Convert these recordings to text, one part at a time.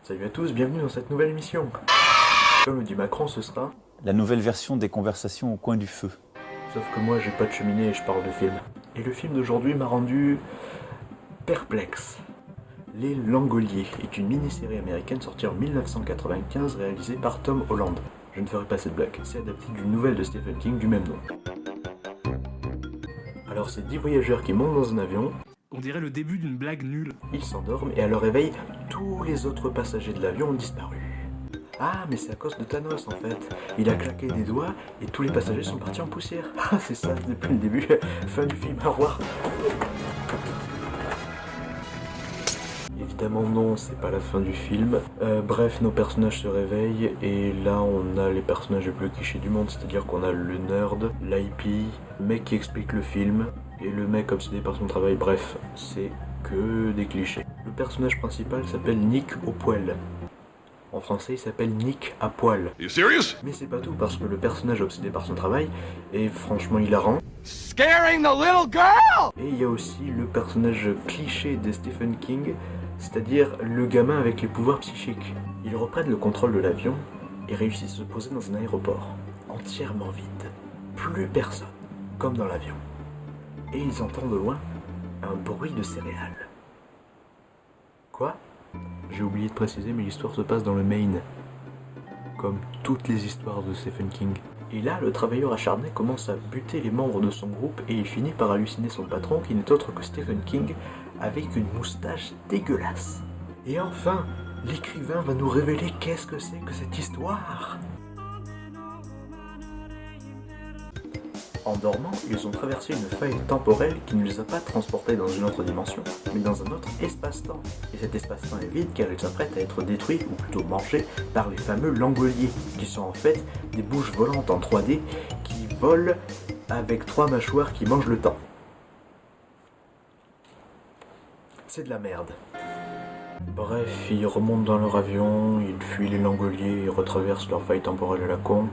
Salut à tous, bienvenue dans cette nouvelle émission. Comme le dit Macron, ce sera... La nouvelle version des conversations au coin du feu. Sauf que moi j'ai pas de cheminée et je parle de film. Et le film d'aujourd'hui m'a rendu... perplexe. Les Langoliers est une mini-série américaine sortie en 1995 réalisée par Tom Holland. Je ne ferai pas cette blague, c'est adapté d'une nouvelle de Stephen King du même nom. Alors c'est 10 voyageurs qui montent dans un avion. On dirait le début d'une blague nulle. Ils s'endorment et à leur réveil, tous les autres passagers de l'avion ont disparu. Ah, mais c'est à cause de Thanos en fait. Il a claqué des doigts et tous les passagers sont partis en poussière. Ah, c'est ça depuis le début. Fin du film, au revoir. Évidemment non, c'est pas la fin du film. Bref, nos personnages se réveillent et là on a les personnages les plus clichés du monde, c'est-à-dire qu'on a le nerd, l'IP, le mec qui explique le film et le mec obsédé par son travail. Bref, c'est que des clichés. Le personnage principal s'appelle Nick au poil. En français, il s'appelle Nick à poil. You serious? Mais c'est pas tout, parce que le personnage obsédé par son travail est franchement hilarant. Scaring the little girl! Et il y a aussi le personnage cliché de Stephen King, c'est-à-dire le gamin avec les pouvoirs psychiques. Ils reprennent le contrôle de l'avion et réussissent à se poser dans un aéroport, entièrement vide. Plus personne, comme dans l'avion. Et ils entendent de loin un bruit de céréales. Quoi ? J'ai oublié de préciser, mais l'histoire se passe dans le Maine. Comme toutes les histoires de Stephen King. Et là, le travailleur acharné commence à buter les membres de son groupe et il finit par halluciner son patron qui n'est autre que Stephen King avec une moustache dégueulasse. Et enfin, l'écrivain va nous révéler qu'est-ce que c'est que cette histoire. En dormant, ils ont traversé une faille temporelle qui ne les a pas transportés dans une autre dimension, mais dans un autre espace-temps. Et cet espace-temps est vide car il s'apprête à être détruit, ou plutôt mangé, par les fameux Langoliers, qui sont en fait des bouches volantes en 3D qui volent avec 3 mâchoires qui mangent le temps. C'est de la merde. Bref, ils remontent dans leur avion, ils fuient les Langoliers, ils retraversent leur faille temporelle à la con.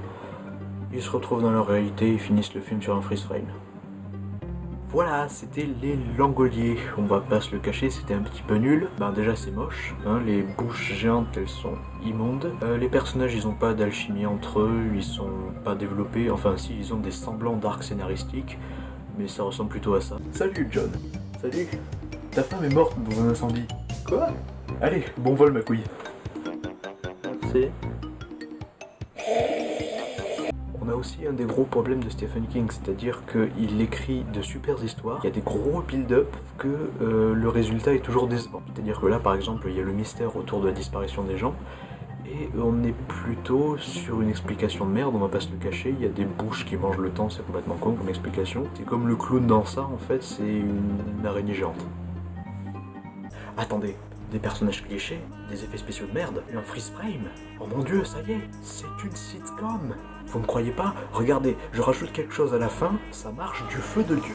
Ils se retrouvent dans leur réalité et finissent le film sur un freeze frame. Voilà, c'était les Langoliers. On va pas se le cacher, c'était un petit peu nul. Ben déjà c'est moche, hein, les bouches géantes elles sont immondes. Les personnages ils ont pas d'alchimie entre eux, ils sont pas développés. Enfin si, ils ont des semblants d'arcs scénaristiques, mais ça ressemble plutôt à ça. Salut John. Salut. Ta femme est morte dans un incendie. Quoi ? Allez, bon vol ma couille. Merci. On a aussi un des gros problèmes de Stephen King, c'est-à-dire qu'il écrit de super histoires, il y a des gros build-up que le résultat est toujours décevant. C'est-à-dire que là par exemple il y a le mystère autour de la disparition des gens, et on est plutôt sur une explication de merde, on va pas se le cacher, il y a des bouches qui mangent le temps, c'est complètement con comme explication. C'est comme le clown dans ça en fait, c'est une araignée géante. Attendez, des personnages clichés, des effets spéciaux de merde, un freeze frame. Oh mon dieu, ça y est, c'est une sitcom. Vous me croyez pas ? Regardez, je rajoute quelque chose à la fin, ça marche du feu de Dieu.